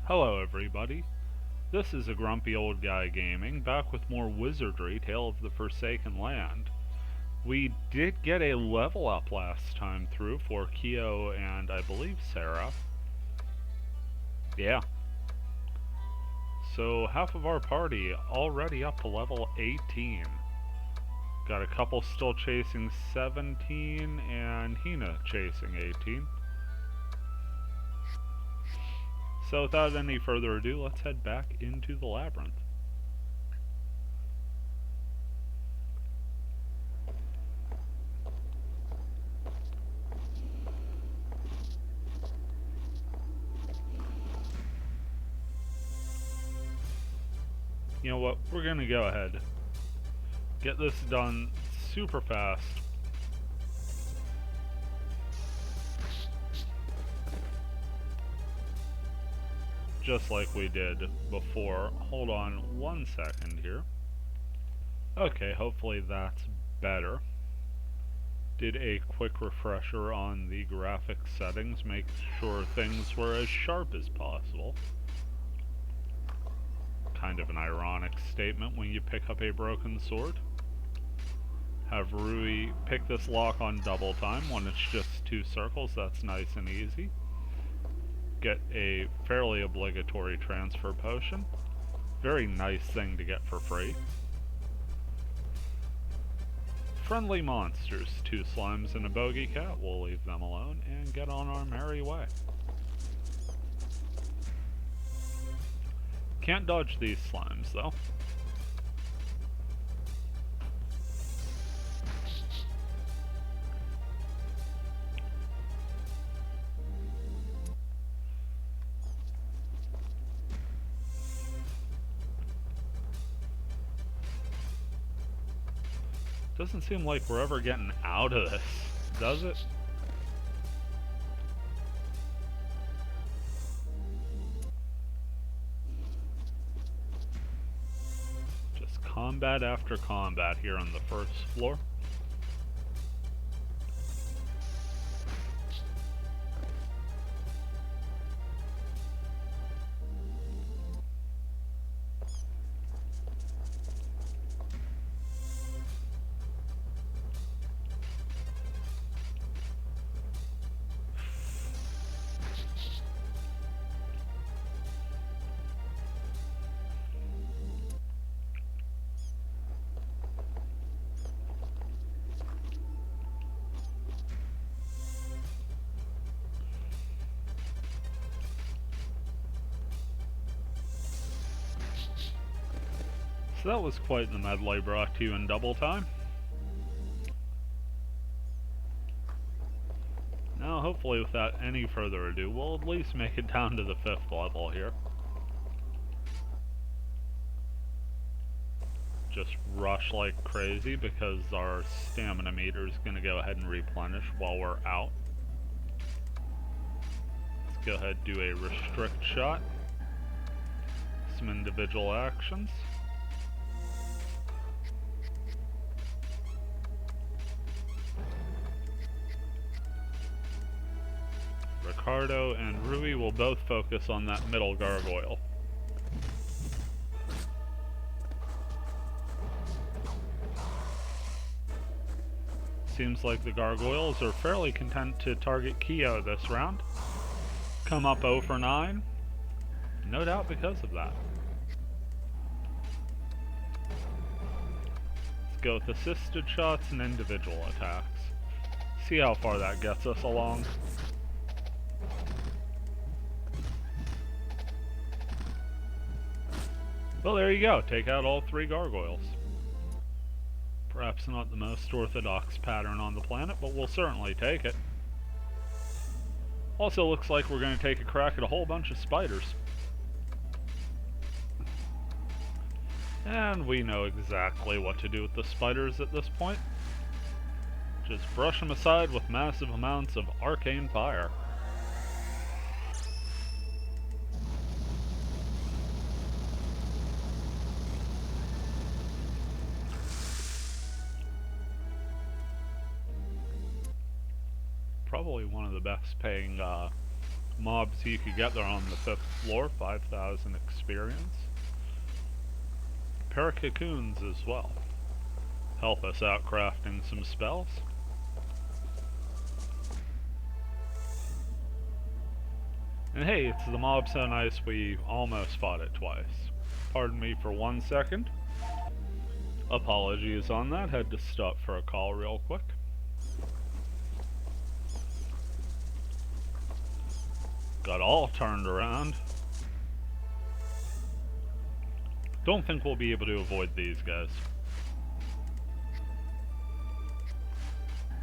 Hello everybody, this is a grumpy old guy gaming, back with more Wizardry, Tale of the Forsaken Land. We did get a level up last time through for Keo and I believe Sarah. Yeah. So half of our party already up to level 18. Got a couple still chasing 17 and Hina chasing 18. So without any further ado, let's head back into the labyrinth. You know what, we're gonna go ahead. Get this done super fast. Just like we did before. Hold on 1 second here. Okay, hopefully that's better. Did a quick refresher on the graphic settings, make sure things were as sharp as possible. Kind of an ironic statement when you pick up a broken sword. Have Rui pick this lock on double time when it's just 2 circles, that's nice and easy. Get a fairly obligatory transfer potion. Very nice thing to get for free. Friendly monsters, 2 slimes and a bogey cat. We'll leave them alone and get on our merry way. Can't dodge these slimes though. Doesn't seem like we're ever getting out of this, does it? Just combat after combat here on the first floor. So that was quite the medley brought to you in double time. Now hopefully without any further ado, we'll at least make it down to the 5th level here. Just rush like crazy because our stamina meter is going to go ahead and replenish while we're out. Let's go ahead and do a restrict shot. Some individual actions. Ricardo and Rui will both focus on that middle gargoyle. Seems like the gargoyles are fairly content to target Keo this round. Come up 0 for 9. No doubt because of that. Let's go with assisted shots and individual attacks. See how far that gets us along. Well, there you go. Take out all 3 gargoyles. Perhaps not the most orthodox pattern on the planet, but we'll certainly take it. Also looks like we're going to take a crack at a whole bunch of spiders. And we know exactly what to do with the spiders at this point. Just brush them aside with massive amounts of arcane fire. Probably one of the best paying mobs you could get there on the 5th floor, 5,000 experience. Pair of cocoons as well. Help us out crafting some spells. And hey, it's the mob so nice we almost fought it twice. Pardon me for 1 second. Apologies on that, had to stop for a call real quick. Got all turned around. Don't think we'll be able to avoid these guys.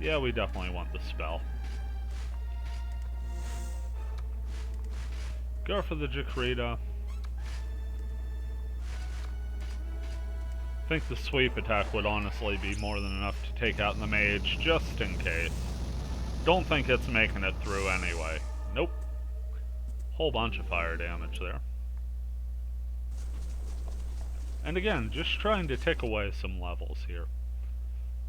Yeah, we definitely want the spell. Go for the Jacarita. I think the sweep attack would honestly be more than enough to take out the mage, just in case. Don't think it's making it through anyway. Nope. Whole bunch of fire damage there. And again, just trying to tick away some levels here.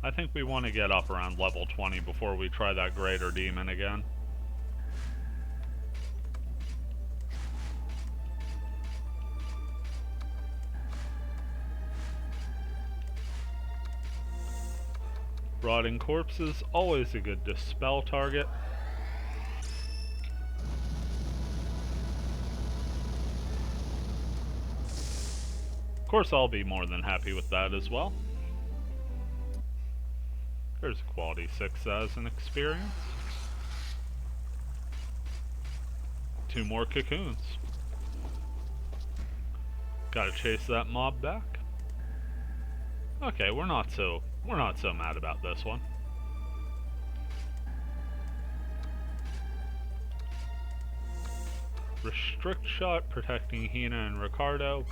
I think we want to get up around level 20 before we try that greater demon again. Rotting corpses, always a good dispel target. Of course, I'll be more than happy with that as well. There's quality 6,000 experience. 2 more cocoons. Gotta chase that mob back. Okay, we're not so mad about this one. Restrict shot protecting Hina and Ricardo,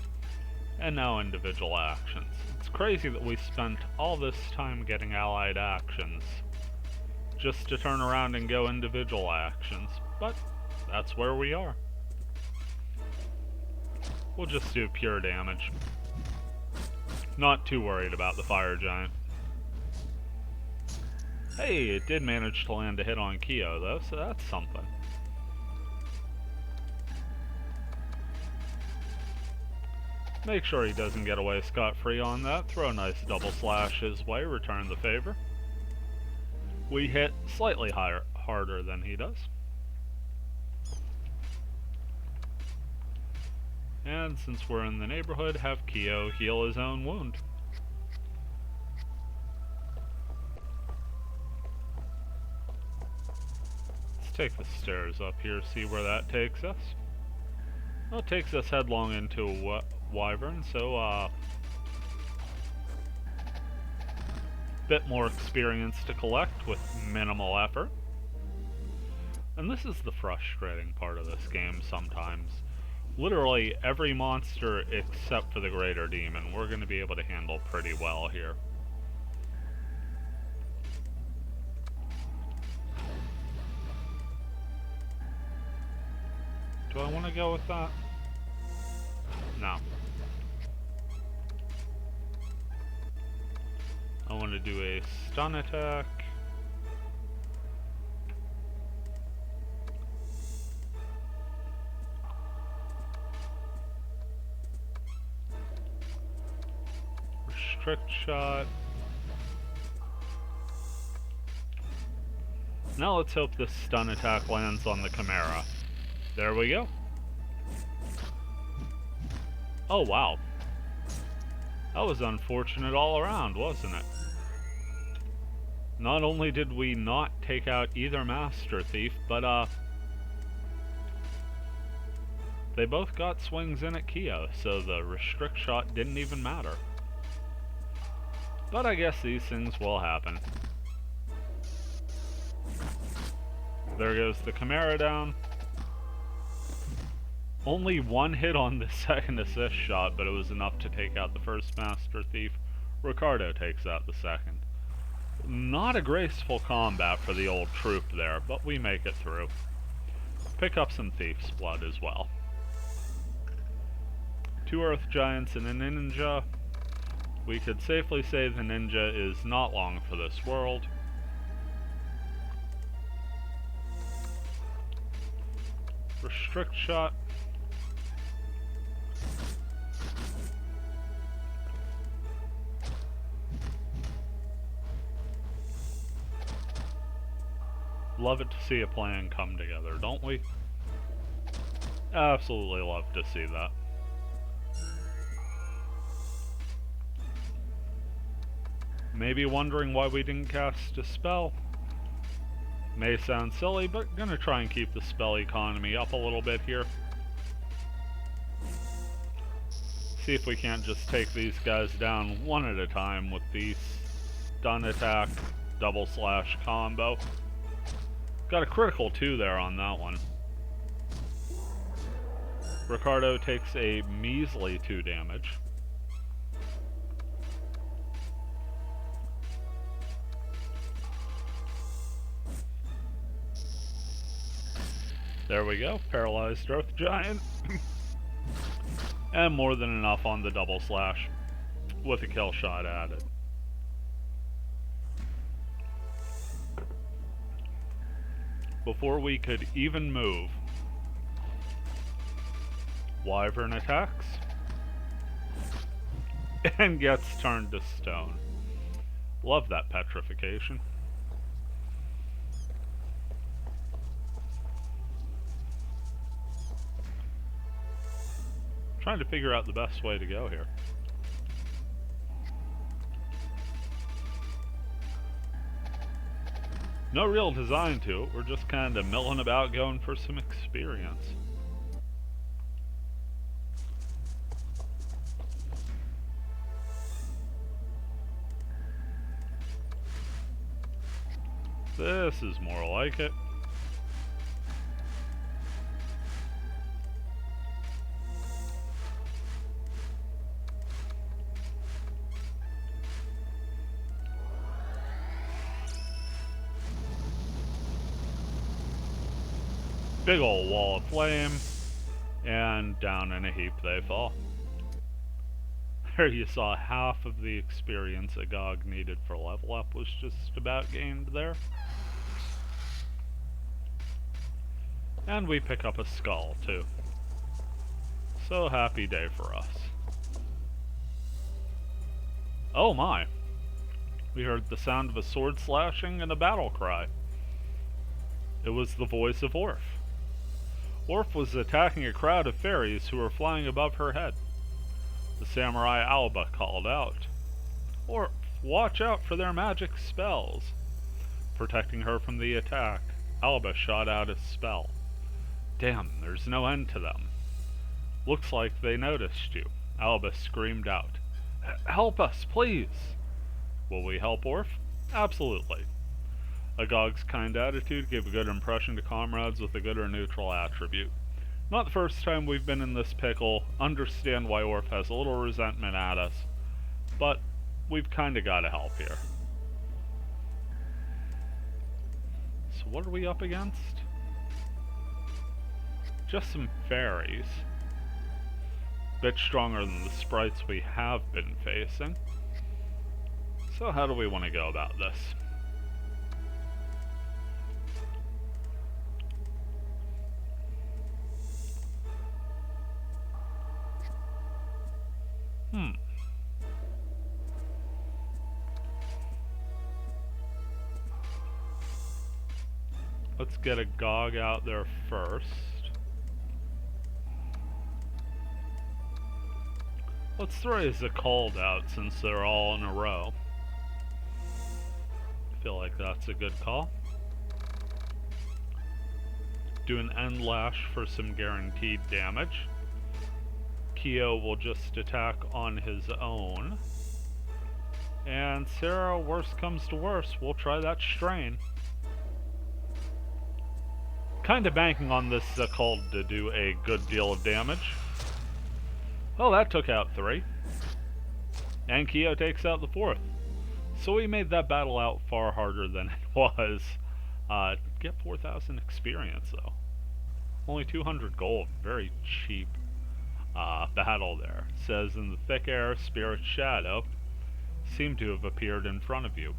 and now individual actions. It's crazy that we spent all this time getting allied actions just to turn around and go individual actions, but that's where we are. We'll just do pure damage. Not too worried about the fire giant. Hey, it did manage to land a hit on Kyo though, so that's something. Make sure he doesn't get away scot-free on that. Throw a nice double slash his way, return the favor. We hit slightly harder than he does. And since we're in the neighborhood, have Kyo heal his own wound. Let's take the stairs up here, see where that takes us. Well, it takes us headlong into a wyvern, so bit more experience to collect with minimal effort. And this is the frustrating part of this game sometimes. Literally every monster except for the greater demon we're going to be able to handle pretty well here. Do I want to go with that? No. I want to do a stun attack. Restrict shot. Now let's hope this stun attack lands on the Chimera. There we go. Oh wow. That was unfortunate all around, wasn't it? Not only did we not take out either Master Thief, but they both got swings in at Kyo, so the restrict shot didn't even matter. But I guess these things will happen. There goes the Chimera down. Only one hit on the second assist shot, but it was enough to take out the first Master Thief. Ricardo takes out the second. Not a graceful combat for the old troop there, but we make it through. Pick up some Thief's Blood as well. 2 Earth Giants and a Ninja. We could safely say the Ninja is not long for this world. Restrict shot. Love it to see a plan come together, don't we? Absolutely love to see that. Maybe wondering why we didn't cast a spell. May sound silly, but gonna try and keep the spell economy up a little bit here. See if we can't just take these guys down one at a time with the stun attack, double slash combo. Got a critical 2 there on that one. Ricardo takes a measly 2 damage. There we go, paralyzed Earth Giant. And more than enough on the double slash, with a kill shot added. Before we could even move, Wyvern attacks, and gets turned to stone. Love that petrification. Trying to figure out the best way to go here. No real design to it, we're just kind of milling about going for some experience. This is more like it. Big ol' wall of flame, and down in a heap they fall. There you saw half of the experience Agog needed for level up was just about gained there. And we pick up a skull too. So happy day for us. Oh my! We heard the sound of a sword slashing and a battle cry. It was the voice of Orphe. Orphe was attacking a crowd of fairies who were flying above her head. The samurai Alba called out, "Orphe, watch out for their magic spells." Protecting her from the attack, Alba shot out a spell. "Damn, there's no end to them. Looks like they noticed you." Alba screamed out, "Help us, please!" Will we help Orphe? Absolutely. Agog's kind attitude gave a good impression to comrades with a good or neutral attribute. Not the first time we've been in this pickle, understand why Orphe has a little resentment at us, but we've kinda gotta help here. So what are we up against? Just some fairies. Bit stronger than the sprites we have been facing. So how do we want to go about this? Let's get Agog out there first. Let's throw a Zakald out since they're all in a row. I feel like that's a good call. Do an End Lash for some guaranteed damage. Keo will just attack on his own. And Sarah, worst comes to worst, we'll try that Strain. Kinda banking on this Zakald to do a good deal of damage. Well, that took out 3. And Keo takes out the 4th. So we made that battle out far harder than it was. Get 4,000 experience though. Only 200 gold. Very cheap battle there. Says, in the thick air, Spirit Shadow seem to have appeared in front of you.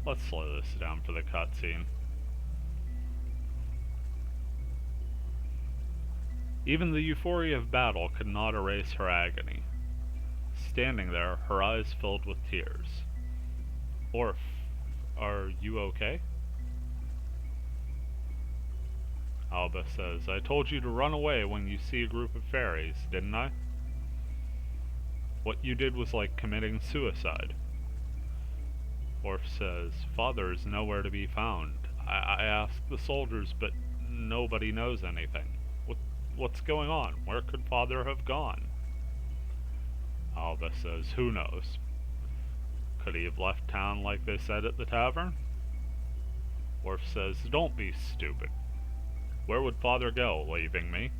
Let's slow this down for the cutscene. Even the euphoria of battle could not erase her agony. Standing there, her eyes filled with tears. Orphe, are you okay? Alba says, I told you to run away when you see a group of fairies, didn't I? What you did was like committing suicide. Orphe says, Father is nowhere to be found. I asked the soldiers, but nobody knows anything. What's going on? Where could Father have gone? Alba says, who knows? Could he have left town like they said at the tavern? Orphe says, don't be stupid. Where would Father go, leaving me?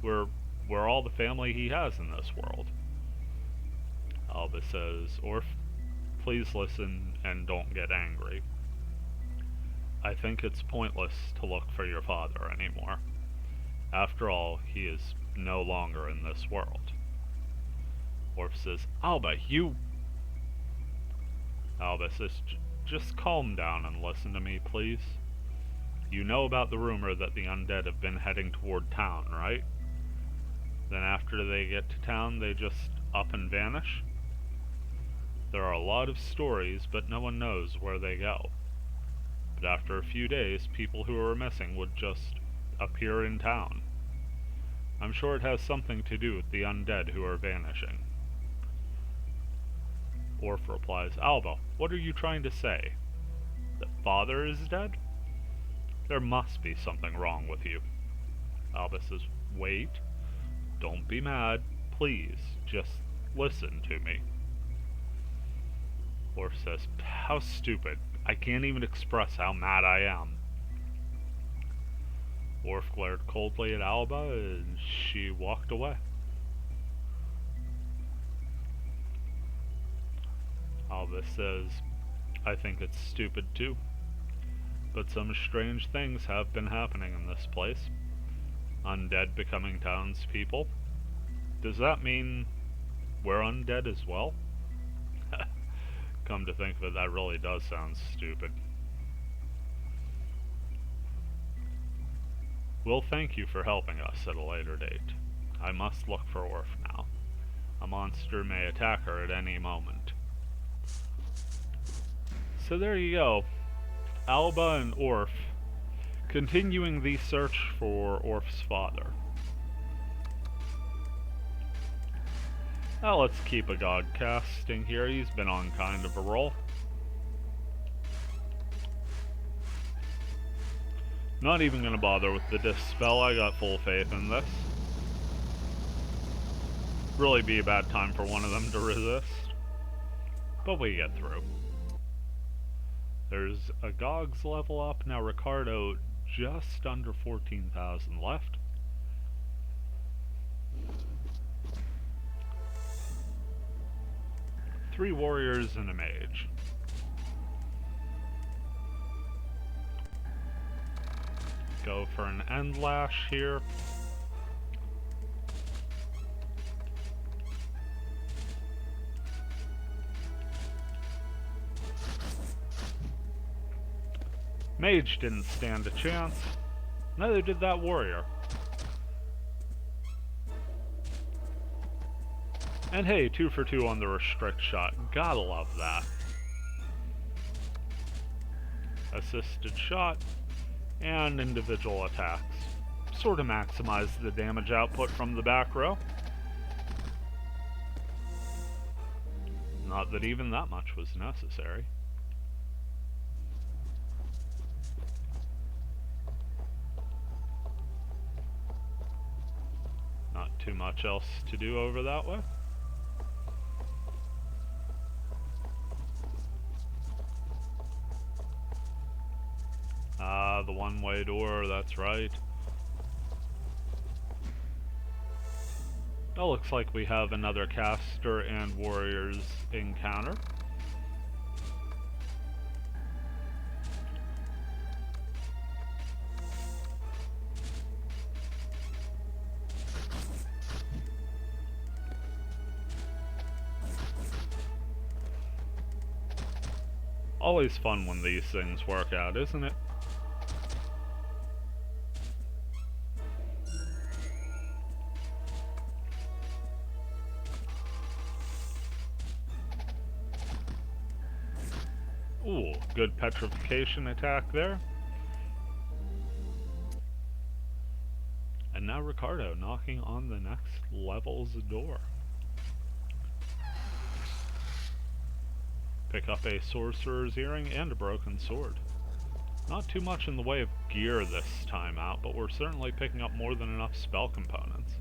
We're all the family he has in this world. Alba says, Orphe, please listen and don't get angry. I think it's pointless to look for your father anymore. After all, he is no longer in this world. Orphe says, Alba, you... Alba says, just calm down and listen to me, please. You know about the rumor that the undead have been heading toward town, right? Then after they get to town, they just up and vanish? There are a lot of stories, but no one knows where they go. But after a few days, people who are missing would just appear in town. I'm sure it has something to do with the undead who are vanishing. Orphe replies, Alba, what are you trying to say? That Father is dead? There must be something wrong with you. Alba says, wait, don't be mad, please, just listen to me. Orphe says, how stupid, I can't even express how mad I am. Orphe glared coldly at Alba and she walked away. Alba says, I think it's stupid too. But some strange things have been happening in this place. Undead becoming townspeople. Does that mean we're undead as well? Come to think of it, that really does sound stupid. We'll thank you for helping us at a later date. I must look for Orphe now. A monster may attack her at any moment. So there you go. Alba and Orphe continuing the search for Orphe's father. Now let's keep a god casting here. He's been on kind of a roll. Not even gonna bother with the dispel. I got full faith in this. Really be a bad time for one of them to resist. But we get through. There's a Gog's level up. Now Ricardo just under 14,000 left. Three warriors and a mage. Go for an end lash here. Mage didn't stand a chance. Neither did that warrior. And hey, 2 for 2 on the restrict shot. Gotta love that. Assisted shot and individual attacks. Sort of maximize the damage output from the back row. Not that even that much was necessary. Not too much else to do over that way. The one-way door, that's right. It looks like we have another caster and warriors encounter. Always fun when these things work out, isn't it? Ooh, good petrification attack there. And now Ricardo knocking on the next level's door. Pick up a sorcerer's earring and a broken sword. Not too much in the way of gear this time out, but we're certainly picking up more than enough spell components.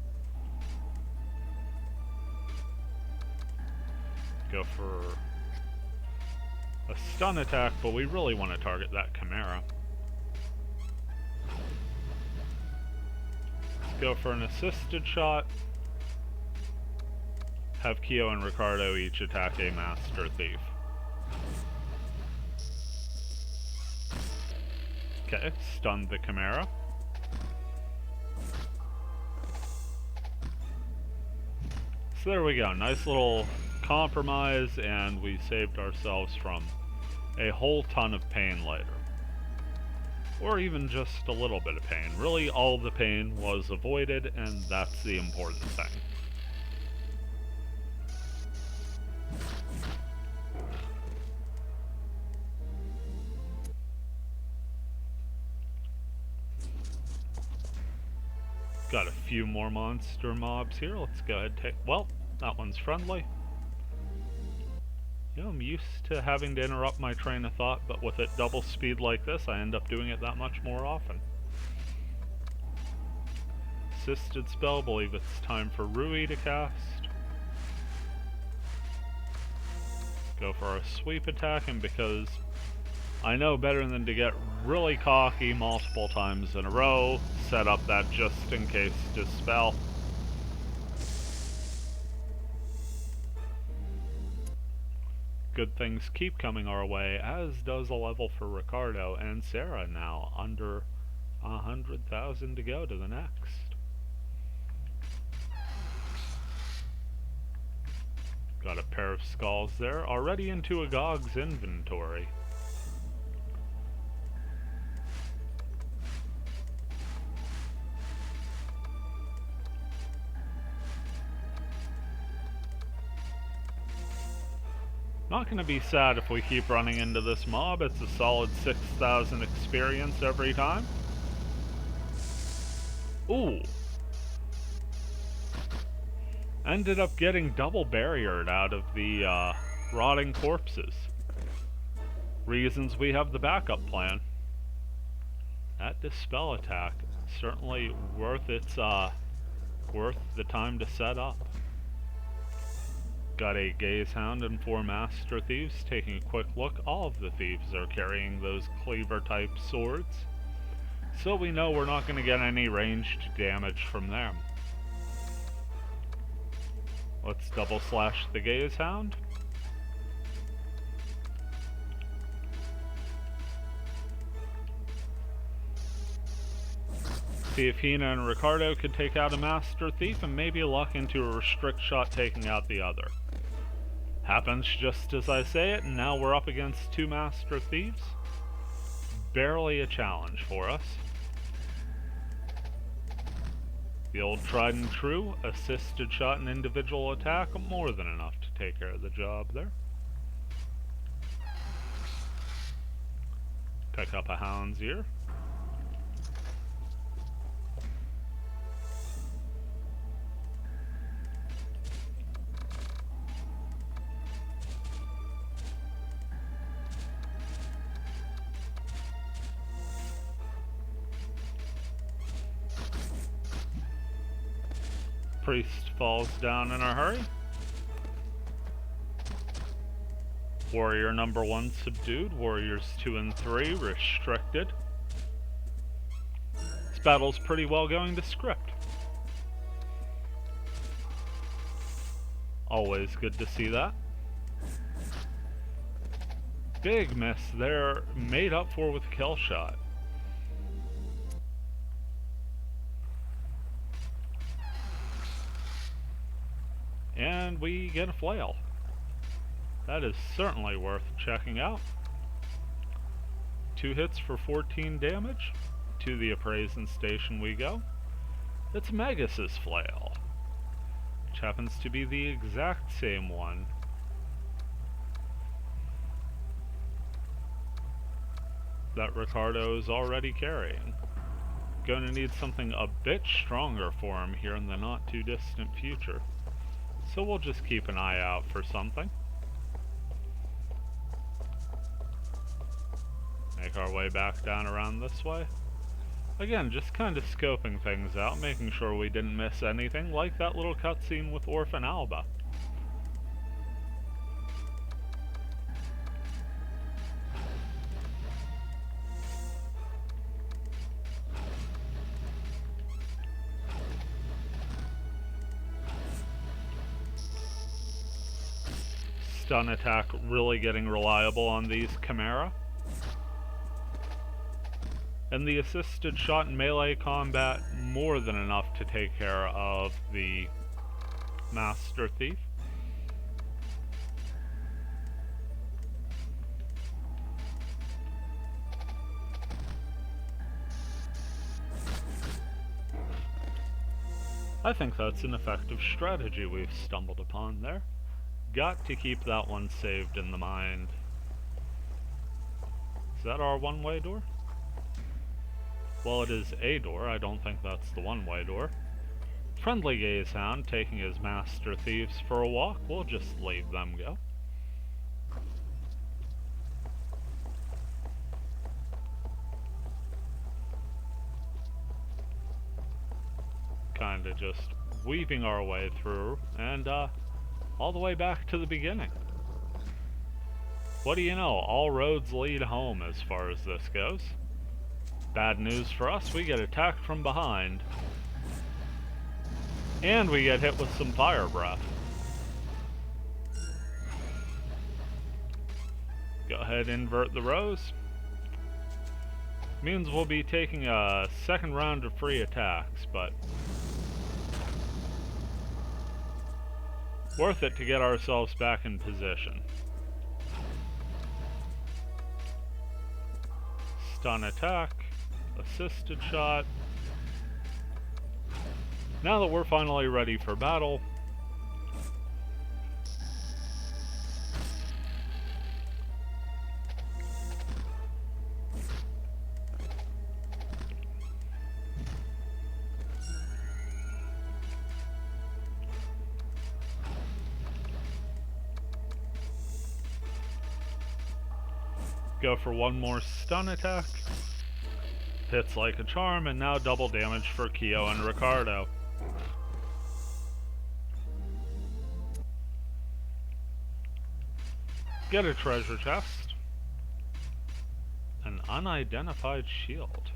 Go for a stun attack, but we really want to target that Chimera. Let's go for an assisted shot. Have Kyo and Ricardo each attack a Master Thief. Okay, stunned the Chimera. So there we go, nice little compromise, and we saved ourselves from a whole ton of pain later. Or even just a little bit of pain. Really, all the pain was avoided, and that's the important thing. Got a few more monster mobs here. Let's go ahead and take... Well, that one's friendly. You know, I'm used to having to interrupt my train of thought, but with it double speed like this, I end up doing it that much more often. Assisted spell, believe it's time for Rui to cast. Go for a sweep attack, and because I know better than to get really cocky multiple times in a row, set up that just in case dispel. Good things keep coming our way, as does a level for Ricardo and Sarah now, under 100,000 to go to the next. Got a pair of skulls there, already into Agog's inventory. Not going to be sad if we keep running into this mob. It's a solid 6,000 experience every time. Ooh. Ended up getting double barriered out of the rotting corpses. Reasons we have the backup plan. That dispel attack certainly worth its worth the time to set up. Got a Gaze Hound and 4 Master Thieves. Taking a quick look, all of the thieves are carrying those cleaver type swords, so we know we're not going to get any ranged damage from them. Let's double slash the Gaze Hound. See if Hina and Ricardo could take out a Master Thief and maybe luck into a restrict shot taking out the other. Happens just as I say it, and now we're up against 2 Master Thieves. Barely a challenge for us. The old tried and true, assisted shot and individual attack, more than enough to take care of the job there. Pick up a Hound's Ear. Priest falls down in a hurry. Warrior number 1 subdued. Warriors 2 and 3 restricted. This battle's pretty well going to script. Always good to see that. Big miss there, made up for with kill shot. And we get a flail. That is certainly worth checking out. 2 hits for 14 damage. To the appraising station we go. It's Magus's flail, which happens to be the exact same one that Ricardo is already carrying. Gonna need something a bit stronger for him here in the not too distant future. So we'll just keep an eye out for something. Make our way back down around this way. Again, just kind of scoping things out, making sure we didn't miss anything, like that little cutscene with Orphe and Alba. Stun attack really getting reliable on these Chimera. And the assisted shot in melee combat, more than enough to take care of the Master Thief. I think that's an effective strategy we've stumbled upon there. Got to keep that one saved in the mind. Is that our one-way door? Well, it is a door. I don't think that's the one-way door. Friendly Gazehound taking his Master Thieves for a walk. We'll just leave them go. Kinda just weaving our way through, and all the way back to the beginning. What do you know? All roads lead home as far as this goes. Bad news for us, we get attacked from behind. And we get hit with some fire breath. Go ahead, invert the rows. Means we'll be taking a second round of free attacks, but worth it to get ourselves back in position. Stun attack. Assisted shot. Now that we're finally ready for battle, go for one more stun attack. Hits like a charm, and now double damage for Kyo and Ricardo. Get a treasure chest. An unidentified shield.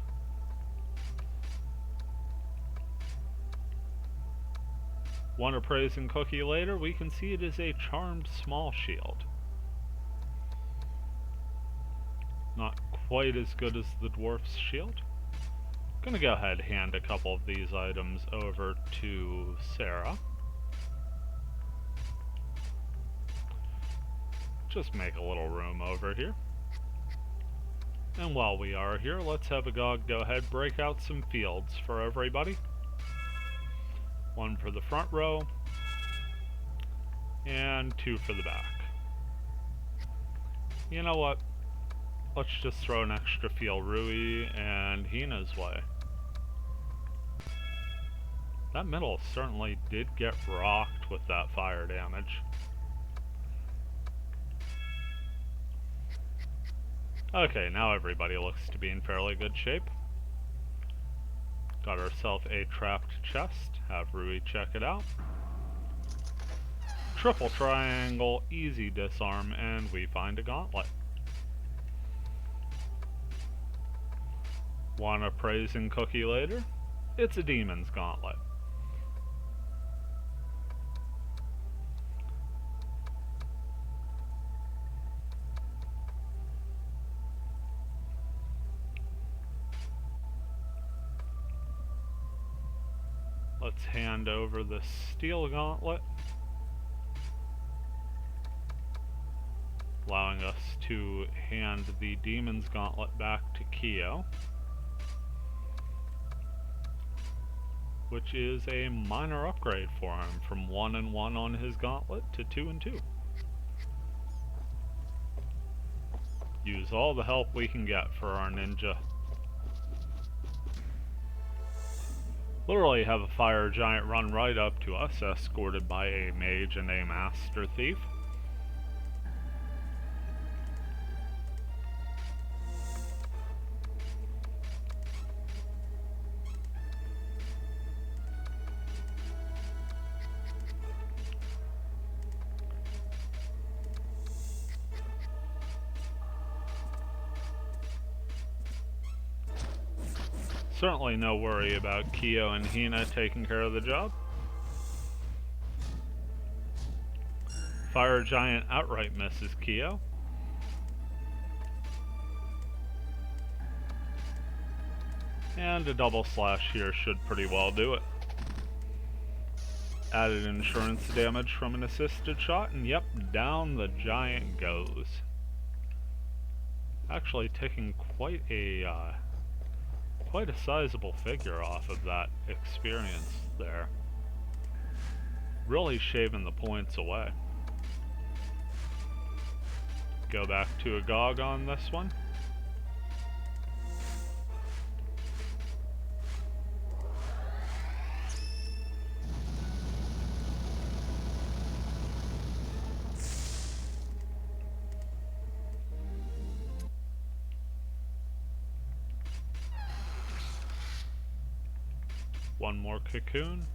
One appraising cookie later, we can see it is a charmed small shield. Not quite as good as the dwarf's shield. Gonna go ahead and hand a couple of these items over to Sarah. Just make a little room over here. And while we are here, let's have a go ahead, break out some fields for everybody. One for the front row, and two for the back. You know what? Let's just throw an extra field Rui and Hina's way. That middle certainly did get rocked with that fire damage. Okay, now everybody looks to be in fairly good shape. Got ourselves a trapped chest. Have Rui check it out. Triple triangle, easy disarm, and we find a gauntlet. Want a praising cookie later? It's a demon's gauntlet. Let's hand over the steel gauntlet, allowing us to hand the demon's gauntlet back to Kyo, which is a minor upgrade for him from 1 and 1 on his gauntlet to 2 and 2. Use all the help we can get for our ninja. Literally have a fire giant run right up to us, escorted by a mage and a master thief. Certainly no worry about Kyo and Hina taking care of the job. Fire Giant outright misses Kyo. And a double slash here should pretty well do it. Added insurance damage from an assisted shot, and yep, down the giant goes. Actually taking quite a sizable figure off of that experience there. Really shaving the points away. Go back to Agog on this one. One more cocoon.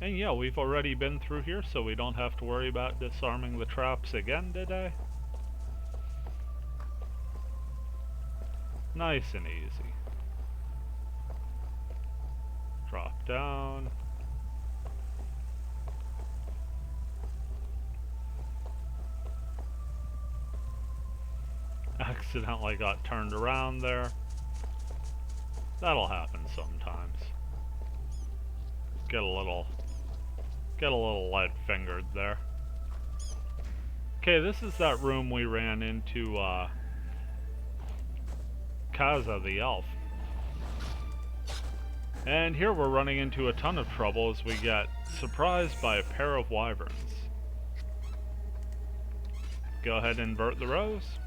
And yeah, we've already been through here, so we don't have to worry about disarming the traps again today. Nice and easy. Drop down. Accidentally got turned around there. That'll happen sometimes. Get a little light-fingered there. Okay, this is that room we ran into, Kaza the elf. And here we're running into a ton of trouble as we get surprised by a pair of wyverns. Go ahead and invert the rows.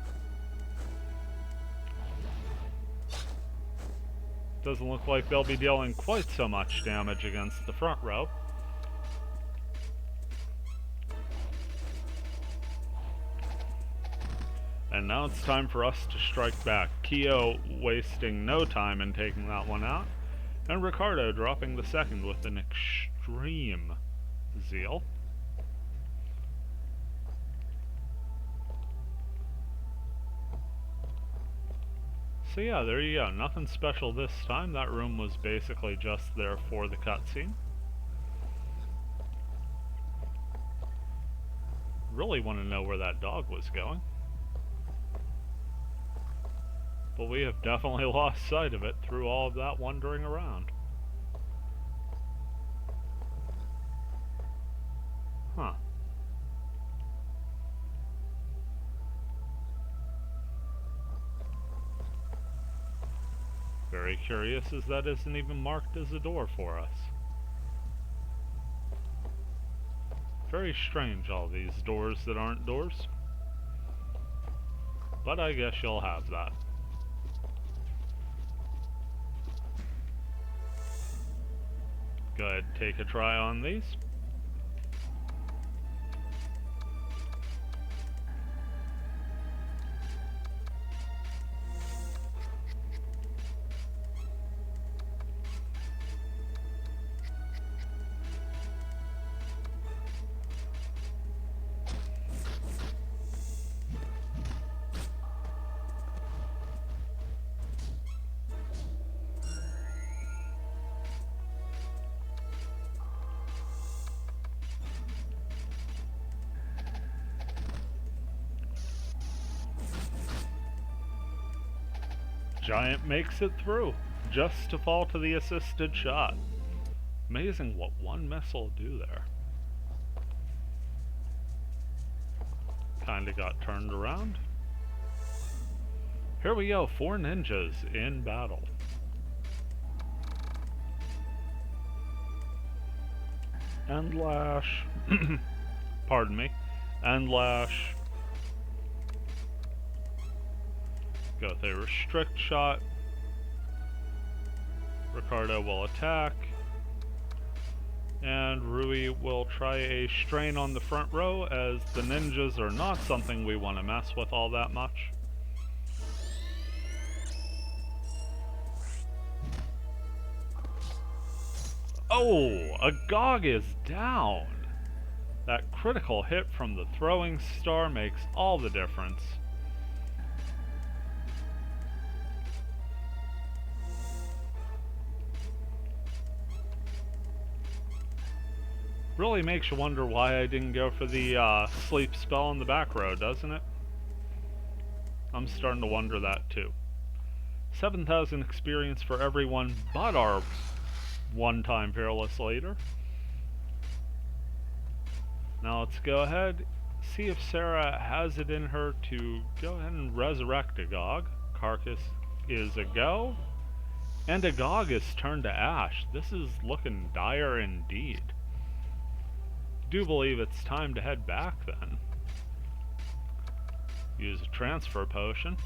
Doesn't look like they'll be dealing quite so much damage against the front row. And now it's time for us to strike back. Kyo wasting no time in taking that one out, and Ricardo dropping the second with an extreme zeal. So yeah, there you go. Nothing special this time. That room was basically just there for the cutscene. Really want to know where that dog was going. But we have definitely lost sight of it through all of that wandering around. Huh. Very curious as that isn't even marked as a door for us. Very strange, all these doors that aren't doors. But I guess you'll have that. Go ahead, take a try on these. Giant makes it through, just to fall to the assisted shot. Amazing what one miss will do there. Kinda got turned around. Here we go, 4 ninjas in battle. End lash. Pardon me. End lash. go with a restrict shot. Ricardo will attack. And Rui will try a strain on the front row, as the ninjas are not something we want to mess with all that much. Oh, Agog is down. That critical hit from the throwing star makes all the difference. Really makes you wonder why I didn't go for the sleep spell in the back row, doesn't it? I'm starting to wonder that too. 7,000 experience for everyone but our one-time Fearless Leader. Now let's go ahead, see if Sarah has it in her to go ahead and resurrect Agog. Carcass is a go, and Agog is turned to ash. This is looking dire indeed. Do believe it's time to head back then. Use a transfer potion.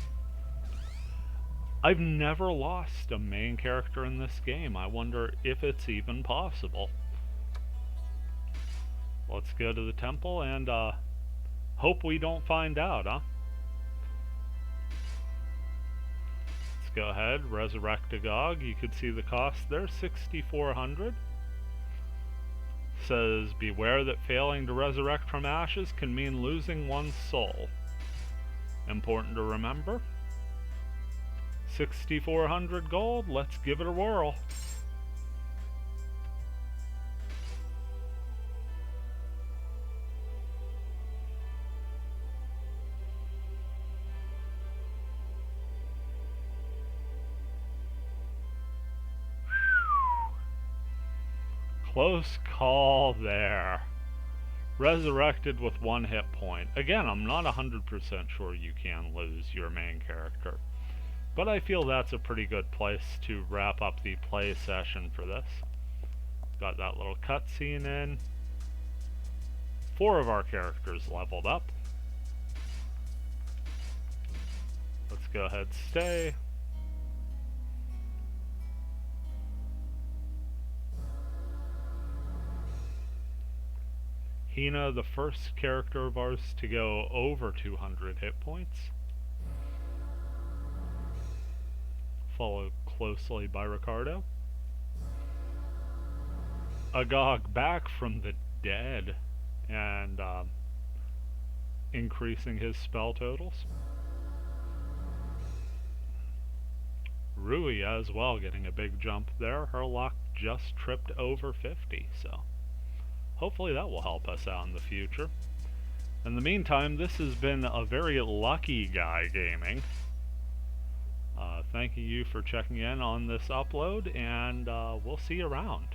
I've never lost a main character in this game. I wonder if it's even possible. Let's go to the temple and hope we don't find out, huh? Let's go ahead, resurrect Agog. You could see the cost there, 6,400. Says, beware that failing to resurrect from ashes can mean losing one's soul. Important to remember. 6,400 gold, let's give it a whirl. Close call there. Resurrected with 1 hit point. Again, I'm not 100% sure you can lose your main character, but I feel that's a pretty good place to wrap up the play session for this. Got that little cutscene in. 4 of our characters leveled up. Let's go ahead, stay. Hina, the first character of ours to go over 200 hit points. Followed closely by Ricardo. Agog back from the dead and increasing his spell totals. Rui as well getting a big jump there. Her luck just tripped over 50, so hopefully that will help us out in the future. In the meantime, this has been a very lucky guy gaming. Thank you for checking in on this upload, and we'll see you around.